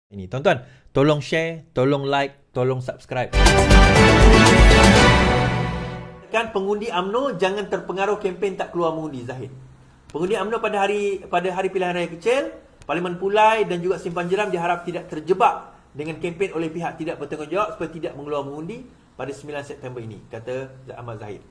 Ini tuan-tuan, tolong share, tolong like, tolong subscribe. Kan pengundi UMNO jangan terpengaruh kempen tak keluar mengundi, Zahid. Pengundi UMNO pada hari pilihan raya kecil, Parlimen Pulai dan juga Simpang Jeram diharap tidak terjebak dengan kempen oleh pihak tidak bertanggungjawab supaya tidak mengeluar mengundi pada 9 September ini, kata Ahmad Zahid.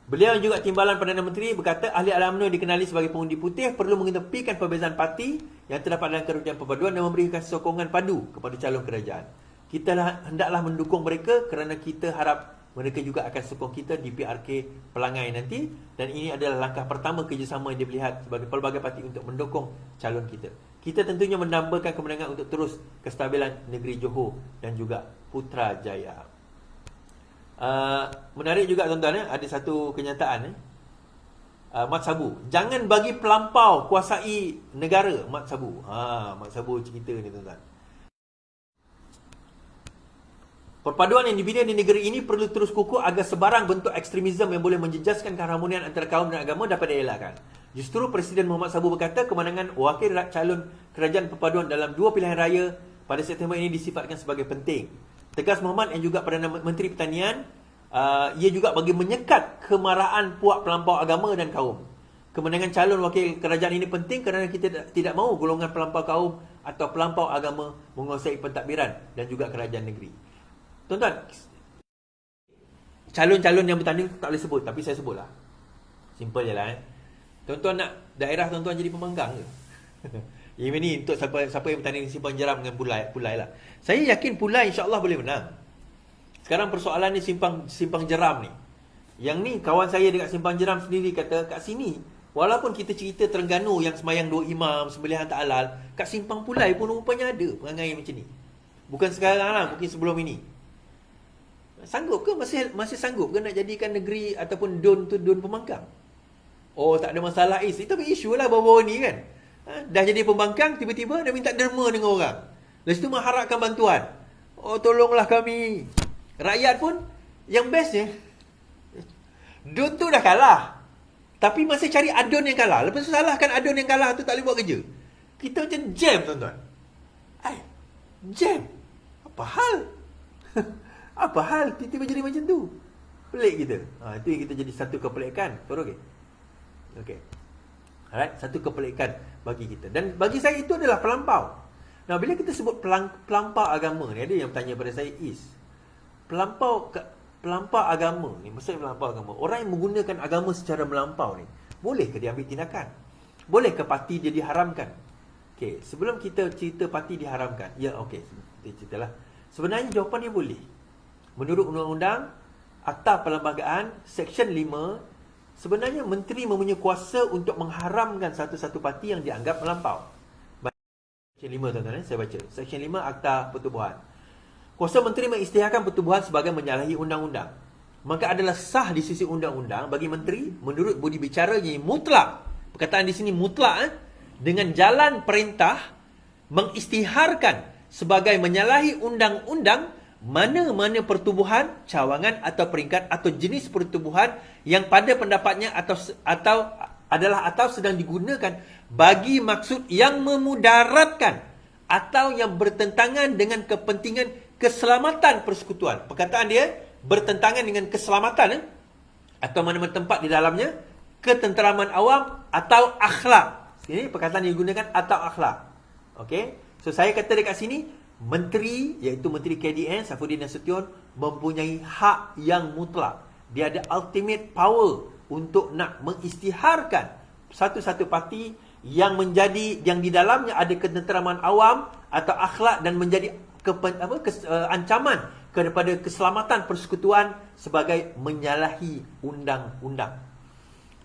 Beliau yang juga timbalan Perdana Menteri berkata ahli UMNO dikenali sebagai pengundi putih perlu mengetepikan perbezaan parti yang terdapat dalam kerajaan perpaduan dan memberikan sokongan padu kepada calon kerajaan. Kita hendaklah mendukung mereka kerana kita harap mereka juga akan sokong kita di PRK Pelangai nanti, dan ini adalah langkah pertama kerjasama yang dilihat sebagai pelbagai parti untuk mendukung calon kita. Kita tentunya mendambakan kemenangan untuk terus kestabilan negeri Johor dan juga Putrajaya. Menarik juga tuan-tuan, ada satu kenyataan Mat Sabu, jangan bagi pelampau kuasai negara. Mat Sabu cerita ni tuan-tuan. Perpaduan yang dibina di negeri ini perlu terus kukuh agar sebarang bentuk ekstremisme yang boleh menjejaskan keharmonian antara kaum dan agama dapat dielakkan. Justru Presiden Muhammad Sabu berkata kemenangan wakil calon kerajaan perpaduan dalam dua pilihan raya pada September ini disifatkan sebagai penting. Tegas Muhammad yang juga Perdana Menteri Pertanian, ia juga bagi menyekat kemarahan puak pelampau agama dan kaum. Kemenangan calon wakil kerajaan ini penting kerana kita tidak mahu golongan pelampau kaum atau pelampau agama menguasai pentadbiran dan juga kerajaan negeri. Tuan-tuan, calon-calon yang bertanding tak boleh sebut, tapi saya sebutlah. Simple je lah. Tuan-tuan nak daerah tuan-tuan jadi pembangkang ke? Ini untuk siapa yang bertanding di Simpang Jeram dengan Pulai lah. Saya yakin Pulai insya-Allah boleh menang. Sekarang persoalan ni Simpang Jeram ni. Yang ni kawan saya dekat Simpang Jeram sendiri kata kat sini, walaupun kita cerita Terengganu yang semayang dua imam, sembelihan tak halal, kat Simpang Pulai pun rupanya ada perangai macam ni. Bukan sekarang lah, mungkin sebelum ini. Sanggup ke? Masih sanggup ke nak jadikan negeri ataupun don tu don pembangkang? Oh, tak ada masalah. Tapi isu lah baru-baru ni kan. Dah jadi pembangkang, tiba-tiba dia minta derma dengan orang. Lepas tu mengharapkan bantuan. Oh, tolonglah kami. Rakyat pun, yang bestnya, don tu dah kalah. Tapi masih cari adon yang kalah. Lepas tu salahkan adon yang kalah tu tak boleh buat kerja. Kita macam jam, tuan-tuan. Jam? Apa hal? Apa hal tiba-tiba jadi macam tu? Pelik kita. Itu yang kita jadi satu kepelikan. Betul okey? Alright, satu kepelikan bagi kita. Dan bagi saya itu adalah pelampau. Nah, bila kita sebut pelampau agama ni, ada yang bertanya pada saya, pelampau agama ni, maksudnya pelampau agama, orang yang menggunakan agama secara melampau ni, boleh ke dia ambil tindakan? Boleh ke parti dia diharamkan? Okey, sebelum kita cerita parti diharamkan, kita ceritalah. Sebenarnya jawapan dia boleh. Menurut Undang-Undang Akta Perlembagaan Seksyen 5, sebenarnya menteri mempunyai kuasa untuk mengharamkan satu-satu parti yang dianggap melampau. Seksyen 5 tuan-tuan, saya baca. Seksyen 5 Akta Pertubuhan. Kuasa menteri mengisytiharkan pertubuhan sebagai menyalahi undang-undang. Maka adalah sah di sisi undang-undang bagi menteri menurut budi bicara yang mutlak. Perkataan di sini mutlak, dengan jalan perintah mengisytiharkan sebagai menyalahi undang-undang mana-mana pertubuhan, cawangan atau peringkat atau jenis pertubuhan yang pada pendapatnya atau sedang digunakan bagi maksud yang memudaratkan atau yang bertentangan dengan kepentingan keselamatan persekutuan. Perkataan dia bertentangan dengan keselamatan atau mana-mana tempat di dalamnya, ketenteraman awam atau akhlak. Ini perkataan yang digunakan atau akhlak. Okey. So saya kata dekat sini, menteri, iaitu Menteri KDN Saifuddin Nasution, mempunyai hak yang mutlak. Dia ada ultimate power untuk nak mengisytiharkan satu-satu parti yang di dalamnya ada ketenteraman awam atau akhlak dan menjadi ancaman kepada keselamatan persekutuan sebagai menyalahi undang-undang.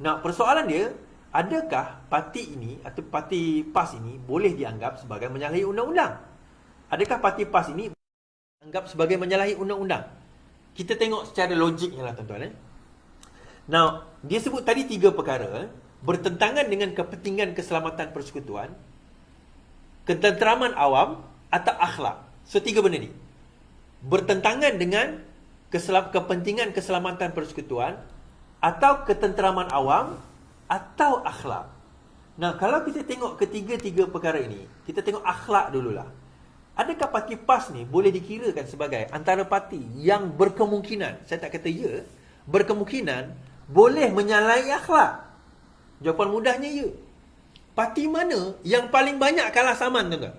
Nah, persoalan dia, adakah parti ini atau parti PAS ini boleh dianggap sebagai menyalahi undang-undang? Adakah parti PAS ini dianggap sebagai menyalahi undang-undang? Kita tengok secara logiknya lah tuan-tuan. Now, dia sebut tadi 3 perkara. Bertentangan dengan kepentingan keselamatan persekutuan, ketenteraman awam atau akhlak. So 3 benda ni. Bertentangan dengan kepentingan keselamatan persekutuan atau ketenteraman awam atau akhlak. Nah, kalau kita tengok ketiga-tiga perkara ini, kita tengok akhlak dululah. Adakah parti PAS ni boleh dikirakan sebagai antara parti yang berkemungkinan, saya tak kata ya, berkemungkinan boleh menyalahi akhlak? Jawapan mudahnya ya. Parti mana yang paling banyak kalah saman, tuan-tuan?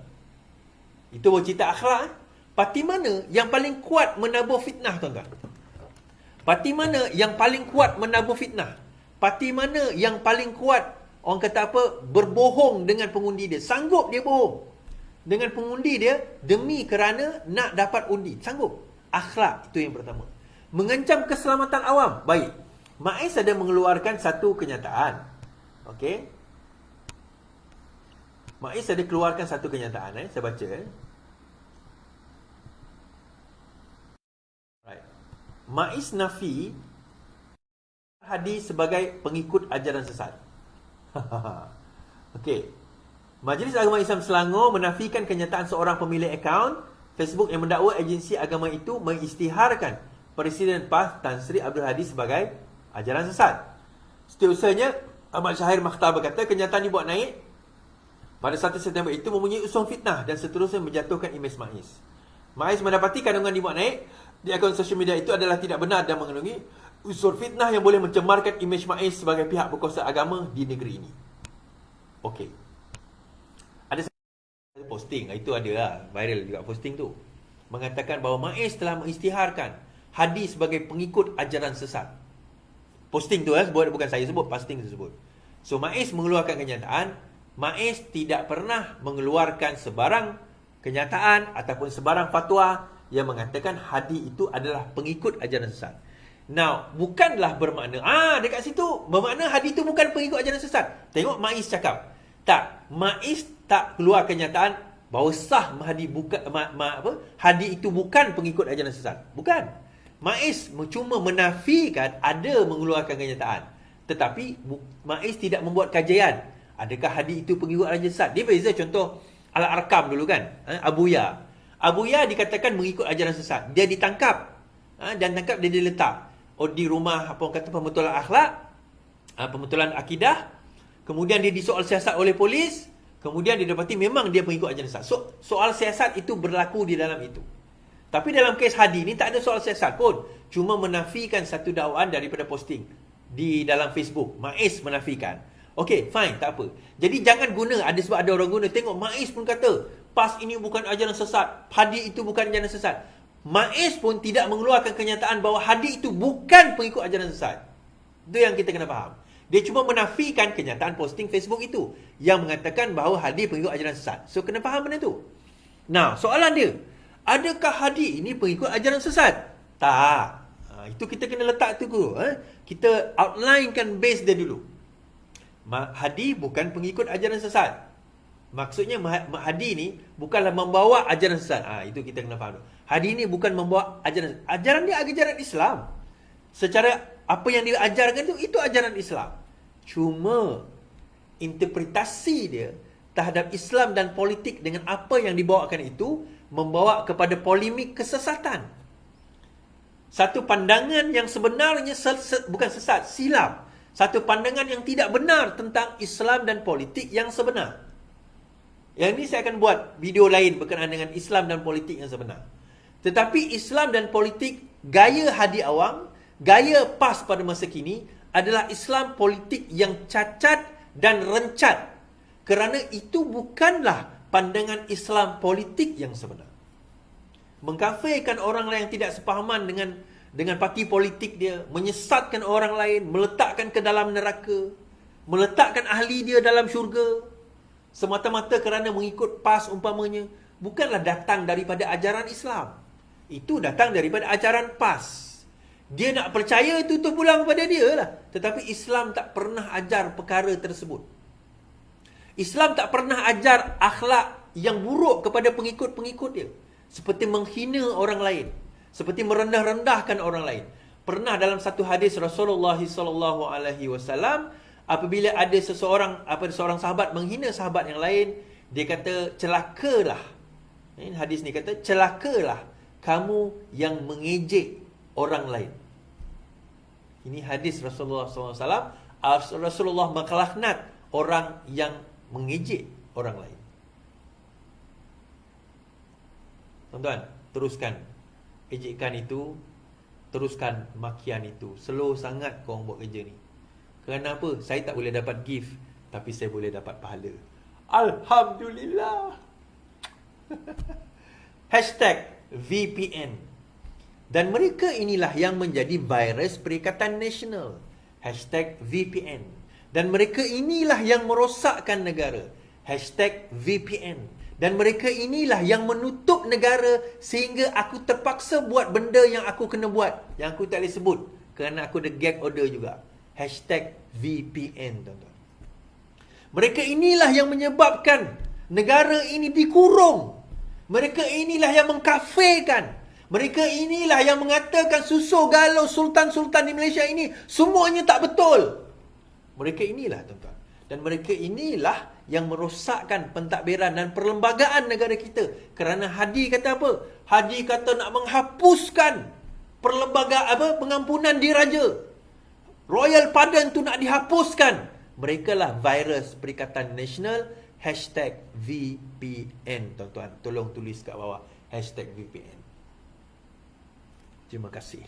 Itu baru cerita akhlak. Parti mana yang paling kuat menabur fitnah, tuan-tuan? Parti mana yang paling kuat menabur fitnah? Parti mana yang paling kuat, orang kata apa, berbohong dengan pengundi dia? Sanggup dia bohong dengan pengundi dia demi kerana nak dapat undi. Sanggup. Akhlak, itu yang pertama. Mengancam keselamatan awam. Baik. MAIS ada mengeluarkan satu kenyataan. Okey. MAIS ada keluarkan satu kenyataan. Saya baca. Right. MAIS nafi Hadi sebagai pengikut ajaran sesat. Okey. Majlis Agama Islam Selangor menafikan kenyataan seorang pemilik akaun Facebook yang mendakwa agensi agama itu mengisytiharkan Presiden PAS Tan Sri Abdul Hadi sebagai ajaran sesat. Setiausaha Ahmad Syahir Makhtar berkata kenyataan dibuat naik pada 1 September itu mempunyai unsur fitnah dan seterusnya menjatuhkan imej MAIS. MAIS mendapati kandungan dibuat naik di akaun sosial media itu adalah tidak benar dan mengandungi unsur fitnah yang boleh mencemarkan imej MAIS sebagai pihak berkuasa agama di negeri ini. Okey. Posting, itu ada lah, viral juga posting tu, mengatakan bahawa MAIS telah mengisytiharkan Hadi sebagai pengikut ajaran sesat. Posting tu bukan saya sebut, posting tersebut. So MAIS mengeluarkan kenyataan, MAIS tidak pernah mengeluarkan sebarang kenyataan ataupun sebarang fatwa yang mengatakan Hadi itu adalah pengikut ajaran sesat. Now, bukanlah bermakna dekat situ bermakna Hadi itu bukan pengikut ajaran sesat. Tengok MAIS cakap. Tak, MAIS tak keluar kenyataan bahawa sah Hadi itu bukan pengikut ajaran sesat. Bukan. MAIS cuma menafikan ada mengeluarkan kenyataan. Tetapi MAIS tidak membuat kajian. Adakah Hadi itu pengikut ajaran sesat? Dia beza contoh Al-Arkam dulu kan. Abuya. Abuya dikatakan mengikut ajaran sesat. Dia ditangkap. Dan tangkap dia diletak di rumah pembetulan akhlak, pembetulan akidah. Kemudian dia disoal siasat oleh polis. Kemudian didapati memang dia pengikut ajaran sesat. So, soal siasat itu berlaku di dalam itu. Tapi dalam kes Hadi ni tak ada soal siasat pun. Cuma menafikan satu dakwaan daripada posting di dalam Facebook. MAIS menafikan. Okey, fine, tak apa. Jadi jangan guna, ada sebab ada orang guna. Tengok, MAIS pun kata, PAS ini bukan ajaran sesat. Hadi itu bukan ajaran sesat. MAIS pun tidak mengeluarkan kenyataan bahawa Hadi itu bukan pengikut ajaran sesat. Itu yang kita kena faham. Dia cuma menafikan kenyataan posting Facebook itu yang mengatakan bahawa Hadi pengikut ajaran sesat. So, kena faham benda tu. Nah, soalan dia, adakah Hadi ini pengikut ajaran sesat? Tak. Itu kita kena letak tu dulu. Kita outlinekan base dia dulu. Hadi bukan pengikut ajaran sesat. Maksudnya Hadi ni bukanlah membawa ajaran sesat. Itu kita kena faham. Hadi ni bukan membawa ajaran. Ajaran dia ajaran Islam. Secara apa yang dia ajarkan itu ajaran Islam. Cuma interpretasi dia terhadap Islam dan politik dengan apa yang dibawakan itu membawa kepada polemik kesesatan. Satu pandangan yang sebenarnya bukan sesat, silap. Satu pandangan yang tidak benar tentang Islam dan politik yang sebenar. Yang ini saya akan buat video lain berkenaan dengan Islam dan politik yang sebenar. Tetapi Islam dan politik gaya Hadi Awang, gaya PAS pada masa kini adalah Islam politik yang cacat dan rencat. Kerana itu bukanlah pandangan Islam politik yang sebenar. Mengkafirkan orang lain yang tidak sepahaman dengan parti politik dia, menyesatkan orang lain, meletakkan ke dalam neraka, meletakkan ahli dia dalam syurga, semata-mata kerana mengikut PAS umpamanya, bukanlah datang daripada ajaran Islam. Itu datang daripada ajaran PAS. Dia nak percaya itu terpulang kepada dia lah. Tetapi Islam tak pernah ajar perkara tersebut. Islam tak pernah ajar akhlak yang buruk kepada pengikut-pengikut dia. Seperti menghina orang lain. Seperti merendah-rendahkan orang lain. Pernah dalam satu hadis Rasulullah SAW, apabila ada seorang sahabat menghina sahabat yang lain, dia kata, celakalah. Hadis ni kata, celakalah kamu yang mengejek orang lain. Ini hadis Rasulullah SAW. Rasulullah melaknat orang yang mengejek orang lain. Tuan-tuan, teruskan ejekan itu, teruskan makian itu. Slow sangat korang buat kerja ni. Kerana apa? Saya tak boleh dapat gift, tapi saya boleh dapat pahala. Alhamdulillah. #VPN. Dan mereka inilah yang menjadi virus Perikatan Nasional. #VPN. Dan mereka inilah yang merosakkan negara. #VPN. Dan mereka inilah yang menutup negara sehingga aku terpaksa buat benda yang aku kena buat, yang aku tak boleh sebut kerana aku ada gag order juga. #VPN, tuan-tuan. Mereka inilah yang menyebabkan negara ini dikurung. Mereka inilah yang mengkafirkan. Mereka inilah yang mengatakan susuh galau sultan-sultan di Malaysia ini semuanya tak betul. Mereka inilah, tuan-tuan. Dan mereka inilah yang merosakkan pentadbiran dan perlembagaan negara kita. Kerana Hadi kata apa? Hadi kata nak menghapuskan pengampunan diraja. Royal Pardon tu nak dihapuskan. Mereka lah virus Perikatan Nasional. #VPN, tuan-tuan. Tolong tulis kat bawah #VPN. Terima kasih.